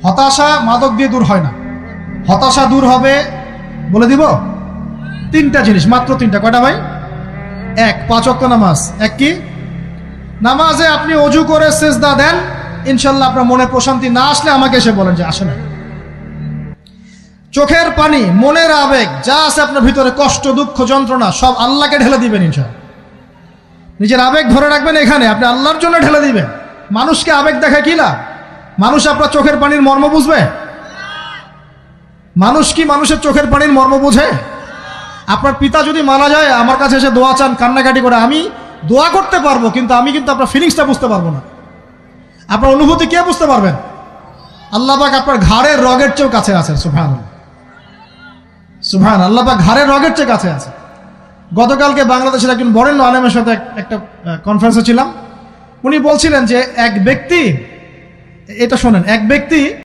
হতাশা মাদক দিয়ে দূর হয় না। হতাশা দূর হবে, বলে দিব, তিনটা জিনিস, মাত্র তিনটা। কয়টা ভাই? এক, 5 ওয়াক্ত নামাজ। এক কি? নামাজে আপনি অজু করে সিজদা দেন, ইনশাল্লাহ আপনার মনে প্রশান্তি না আসলে আমাকে এসে বলেন যে আসে না। চোখের পানি, মনের আবেগ যা আছে আপনার ভিতরে, কষ্ট, দুঃখ, যন্ত্রণা, সব আল্লাহকে ঢেলে দিবেন ইনশাল্লাহ। নিজের আবেগ ধরে রাখবেন এখানে, আপনি আল্লাহর জন্য ঢেলে দিবেন। মানুষকে আবেগ দেখা কি লাভ? মানুষ আপনার চোখের পানির মর্ম বুঝবে? মানুষ কি মানুষের চোখের পানির মর্ম বুঝে? আপনার পিতা যদি মারা যায়, আমার কাছে এসে দোয়া চান কান্নাকাটি করে, আমি দোয়া করতে পারবো, কিন্তু আমি কিন্তু আপনার ফিলিংসটা বুঝতে পারবো না। আপনার অনুভূতি কে বুঝতে পারবেন? আল্লাহ পাক আপনার ঘাড়ের রগের চেয়েও কাছে আছেন। সুবহানাল্লাহ, সুবহানাল্লাহ। আল্লাহ পাক ঘাড়ের রগের চেয়ে কাছে আছে। গতকালকে বাংলাদেশের একজন বরেণ্য আলেমের সাথে একটা কনফারেন্সে ছিলাম। উনি বলছিলেন যে এক ব্যক্তি, এটা শোনেন, এক ব্যক্তি